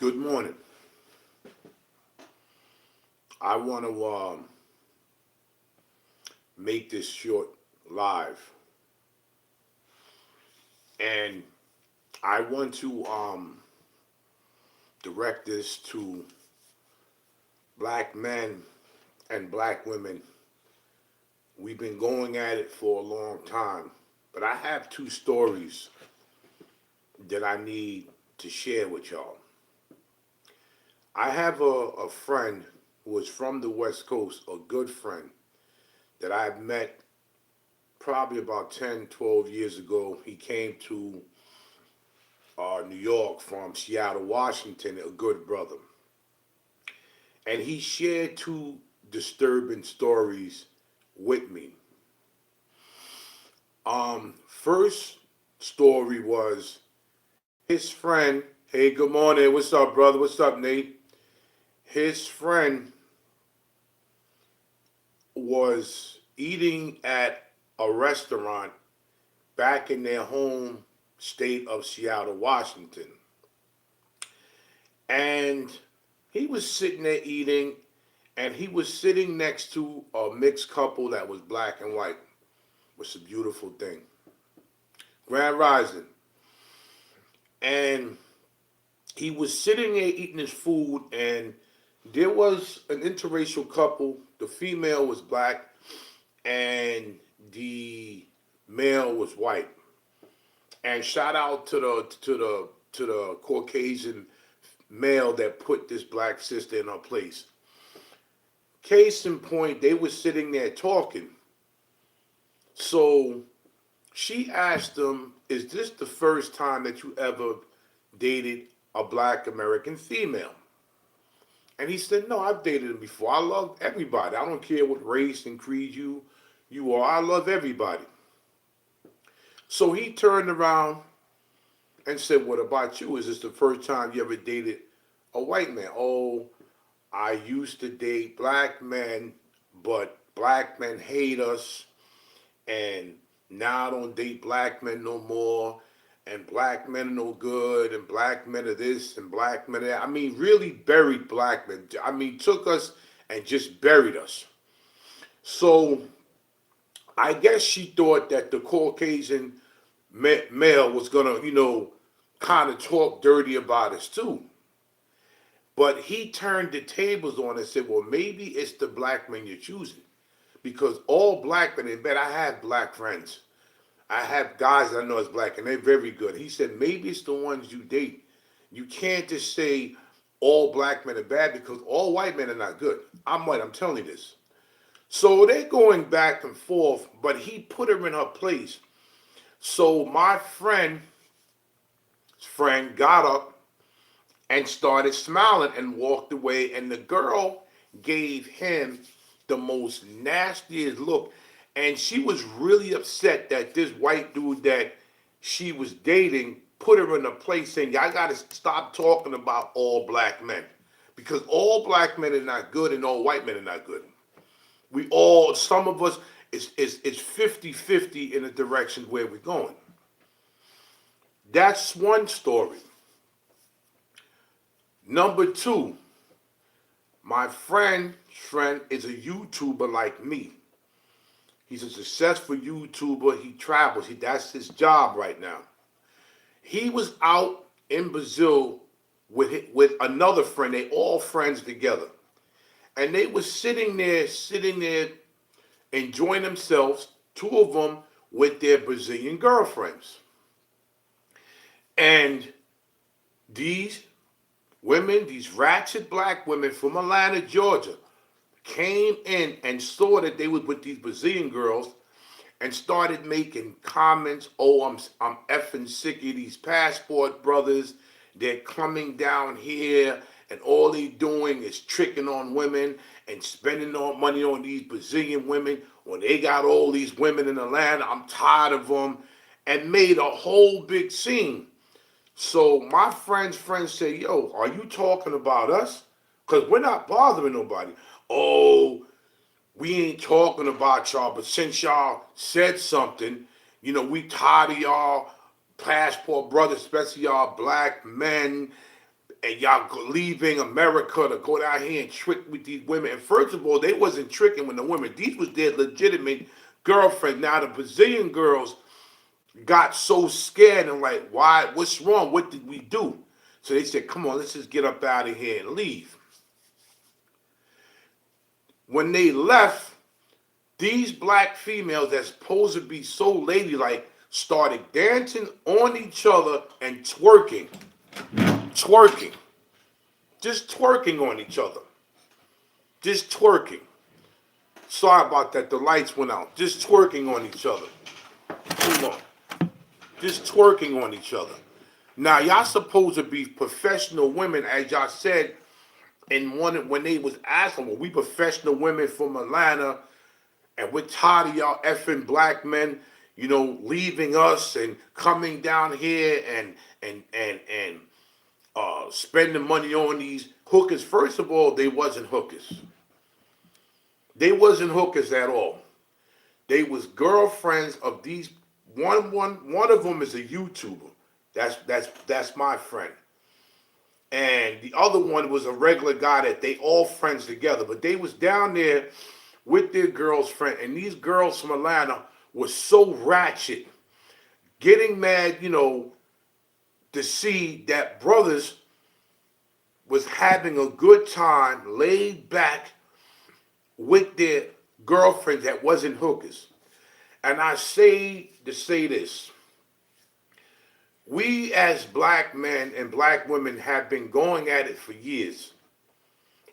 Good morning. I want to make this short live, and I want to direct this to black men and black women. We've been going at it for a long time, but I have two stories that I need to share with y'all. I have a friend who is from the West Coast, a good friend that I've met probably about 10, 12 years ago. He came to New York from Seattle, Washington, a good brother. And he shared two disturbing stories with me. First story was his friend. Hey, good morning. What's up, brother? What's up, Nate? His friend was eating at a restaurant back in their home state of Seattle, Washington. And he was sitting there eating, and he was sitting next to a mixed couple that was black and white. It was a beautiful thing. Grand Rising. And he was sitting there eating his food, and there was an interracial couple. The female was black, and the male was white. And shout out to the Caucasian male that put this black sister in her place. Case in point, they were sitting there talking. So she asked him, "Is this the first time that you ever dated a black American female?" And he said, "No, I've dated them before. I love everybody. I don't care what race and creed you are. I love everybody." So he turned around and said, "What about you? Is this the first time you ever dated a white man?" "Oh, I used to date black men, but black men hate us, and now I don't date black men no more, and black men are no good, and black men are this, and black men are that." I mean, really buried black men. I mean, took us and just buried us. So I guess she thought that the Caucasian male was gonna, kind of talk dirty about us too. But he turned the tables on and said, "Well, maybe it's the black men you're choosing. Because all black men, in bed, I have black friends. I have guys that I know is black, and they're very good." He said, "Maybe it's the ones you date. You can't just say all black men are bad because all white men are not good. I'm white, I'm telling you this." So they're going back and forth, but he put her in her place. So my friend got up and started smiling and walked away, and the girl gave him the most nastiest look, and she was really upset that this white dude that she was dating put her in a place saying, "Y'all gotta stop talking about all black men, because all black men are not good and all white men are not good. We all, some of us, it's 50-50 in the direction where we're going." That's one story. Number two, my friend is a YouTuber like me. He's a successful YouTuber. He travels. That's his job right now. He was out in Brazil with another friend. They all friends together, and they were sitting there, enjoying themselves. Two of them with their Brazilian girlfriends, and these women, these ratchet black women from Atlanta, Georgia, came in and saw that they was with these Brazilian girls and started making comments. "Oh, I'm effing sick of these passport brothers. They're coming down here and all they doing is tricking on women and spending all money on these Brazilian women when they got all these women in Atlanta. I'm tired of them," and made a whole big scene. So my friend's friend said, "Yo, are you talking about us? Because we're not bothering nobody." "Oh, we ain't talking about y'all, but since y'all said something, we tired of y'all passport brothers, especially y'all black men, and y'all leaving America to go down here and trick with these women. And first of all, they wasn't tricking with the women. These was their legitimate girlfriend. Now the Brazilian girls got so scared and like, why? What's wrong? What did we do? So they said, come on, let's just get up out of here and leave. When they left, these black females that's supposed to be so ladylike started dancing on each other and twerking. Twerking. Just twerking on each other. Just twerking. Sorry about that, the lights went out. Just twerking on each other. Hold on. Just twerking on each other. Now, y'all supposed to be professional women, as y'all said, and when they was asking, well, we professional women from Atlanta, and we're tired of y'all effing black men, leaving us and coming down here and spending money on these hookers. First of all, they wasn't hookers. They wasn't hookers at all. They was girlfriends of these. One of them is a YouTuber. That's my friend. And the other one was a regular guy that they all friends together. But they was down there with their girl's friend. And these girls from Atlanta were so ratchet, getting mad, to see that brothers was having a good time, laid back with their girlfriends that wasn't hookers. And I say to say this. We as black men and black women have been going at it for years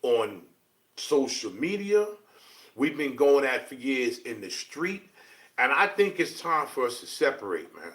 on social media. We've been going at it for years in the street. And I think it's time for us to separate, man.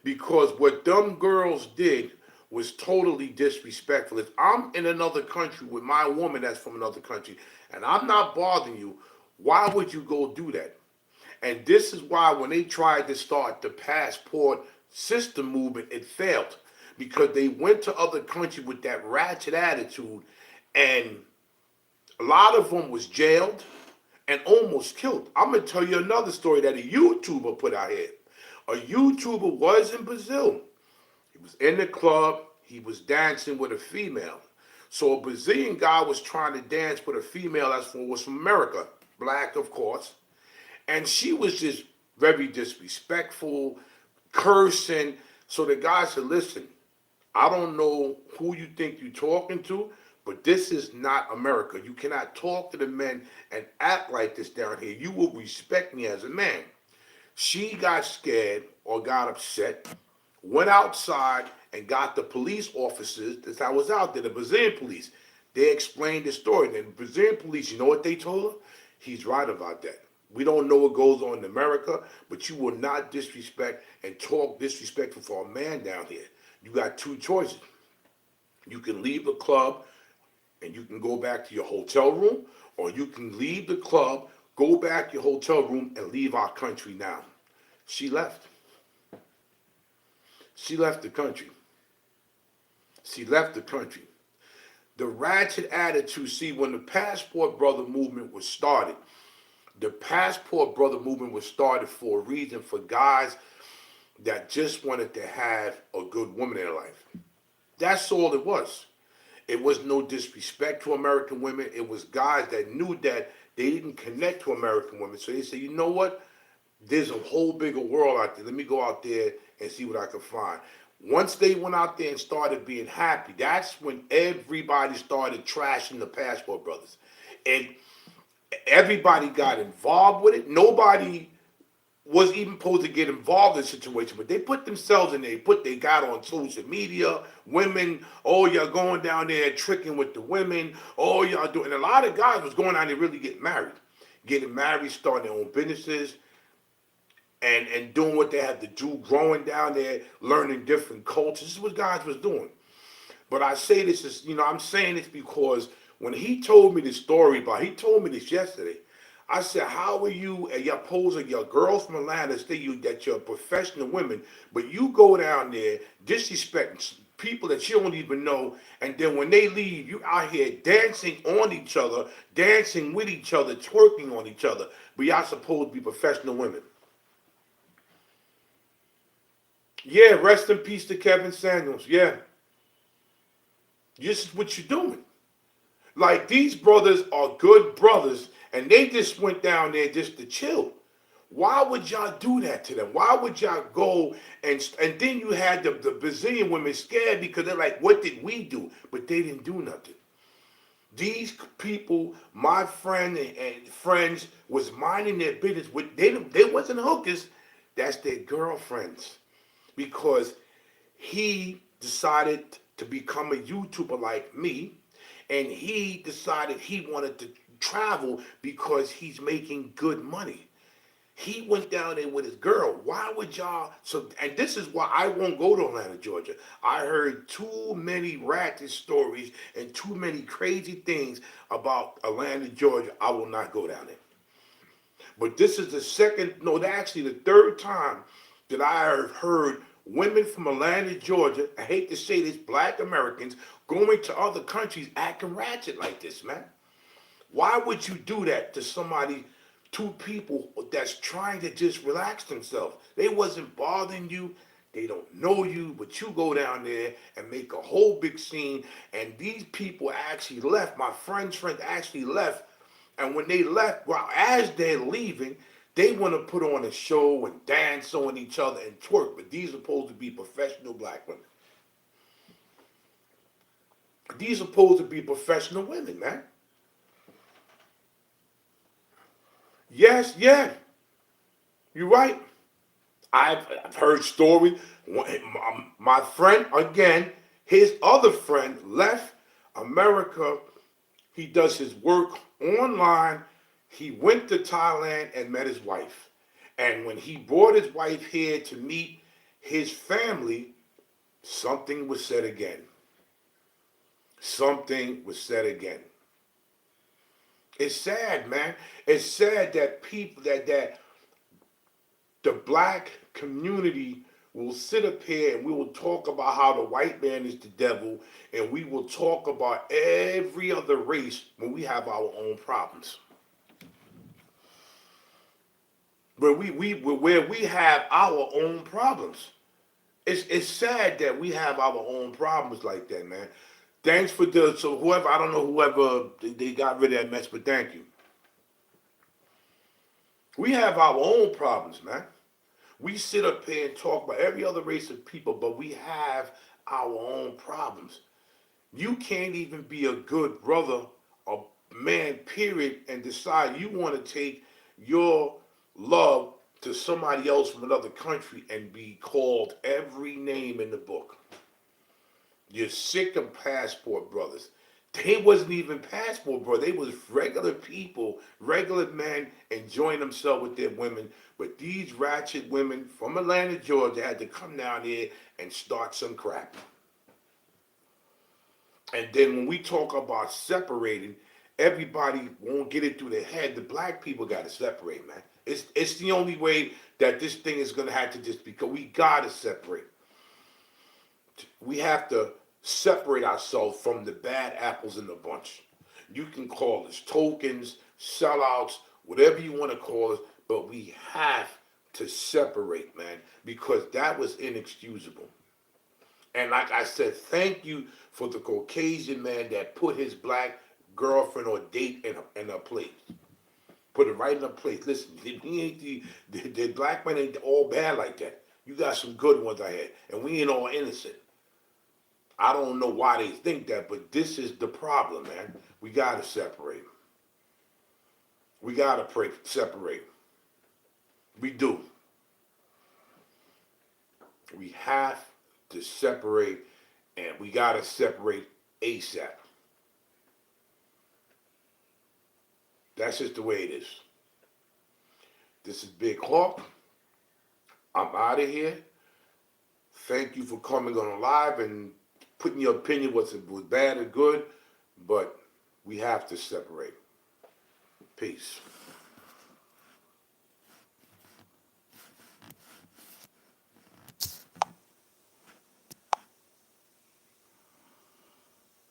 Because what them girls did was totally disrespectful. If I'm in another country with my woman that's from another country and I'm not bothering you, why would you go do that? And this is why when they tried to start the passport system movement, it failed. Because they went to other countries with that ratchet attitude, and a lot of them was jailed and almost killed. I'm going to tell you another story that a YouTuber put out here. A YouTuber was in Brazil. He was in the club. He was dancing with a female. So a Brazilian guy was trying to dance with a female that was from America, black, of course. And she was just very disrespectful, cursing. So the guy said, listen, I don't know who you think you're talking to, but this is not America. You cannot talk to the men and act like this down here. You will respect me as a man. She got scared or got upset, went outside and got the police officers that was out there, the Brazilian police. They explained the story. And the Brazilian police, you know what they told her? He's right about that. We don't know what goes on in America, but you will not disrespect and talk disrespectful for a man down here. You got two choices. You can leave the club and you can go back to your hotel room, or you can leave the club, go back to your hotel room, and leave our country now. She left. She left the country. She left the country. The ratchet attitude, see, when the Passport Brother movement was started, the Passport Brother movement was started for a reason, for guys that just wanted to have a good woman in their life. That's all it was. It was no disrespect to American women. It was guys that knew that they didn't connect to American women. So they said, you know what? There's a whole bigger world out there. Let me go out there and see what I can find. Once they went out there and started being happy, that's when everybody started trashing the Passport Brothers. And everybody got involved with it. Nobody was even supposed to get involved in the situation, but they put themselves in there. They got on social media, women, oh, y'all going down there tricking with the women, oh, y'all doing. And a lot of guys was going down there really getting married, starting their own businesses, and doing what they had to do, growing down there, learning different cultures. This is what guys was doing. But I say this is, I'm saying this because when he told me this story he told me this yesterday. I said, how are you and you're posing your girls from Atlanta say that you're professional women, but you go down there disrespecting people that you don't even know, and then when they leave, you out here dancing on each other, dancing with each other, twerking on each other, but y'all supposed to be professional women. Yeah, rest in peace to Kevin Samuels. Yeah. This is what you're doing. Like these brothers are good brothers, and they just went down there just to chill. Why would y'all do that to them? Why would y'all go and then you had the Brazilian women scared because they're like, what did we do? But they didn't do nothing. These people, my friend and friends, was minding their business. They wasn't hookers. That's their girlfriends. Because he decided to become a YouTuber like me, and he decided he wanted to travel because he's making good money. He went down there with his girl. Why would y'all? So, and this is why I won't go to Atlanta, Georgia. I heard too many ratchet stories and too many crazy things about Atlanta, Georgia. I will not go down there. But this is the second, no, actually the third time that I have heard women from Atlanta, Georgia, I hate to say this, black Americans, going to other countries acting ratchet like this, man. Why would you do that to somebody, two people that's trying to just relax themselves? They wasn't bothering you. They don't know you, but you go down there and make a whole big scene. And these people actually left. My friend's friend actually left. And when they left, well, as they're leaving, they want to put on a show and dance on each other and twerk. But these are supposed to be professional black women. These are supposed to be professional women, man. Yes, yeah, you're right. I've heard stories. My friend, again, his other friend left America. He does his work online. He went to Thailand and met his wife. And when he brought his wife here to meet his family, something was said again. Something was said again. It's sad, man. It's sad that people that the black community will sit up here and we will talk about how the white man is the devil, and we will talk about every other race when we have our own problems. Where we have our own problems. It's sad that we have our own problems like that, man. Thanks for the so whoever I don't know whoever they got rid of that mess, but thank you. We have our own problems, man. We sit up here and talk about every other race of people, but we have our own problems. You can't even be a good brother or man, period, and decide you want to take your love to somebody else from another country and be called every name in the book. You're sick of passport brothers. They wasn't even passport brothers. They was regular people, regular men enjoying themselves with their women. But these ratchet women from Atlanta, Georgia had to come down here and start some crap. And then when we talk about separating, everybody won't get it through their head. The black people got to separate, man. It's the only way that this thing is going to have to just because we got to separate. We have to separate ourselves from the bad apples in the bunch. You can call us tokens, sellouts, whatever you want to call us, but we have to separate, man, because that was inexcusable. And like I said, thank you for the Caucasian man that put his black girlfriend or date in a place. Put it right in a place. Listen, he ain't the black men ain't all bad like that. You got some good ones I had, and we ain't all innocent. I don't know why they think that, but this is the problem, man. We gotta separate. We gotta separate. We do. We have to separate, and we gotta separate ASAP. That's just the way it is. This is Big Hawk. I'm out of here. Thank you for coming on live and putting your opinion was bad or good, but we have to separate. Peace.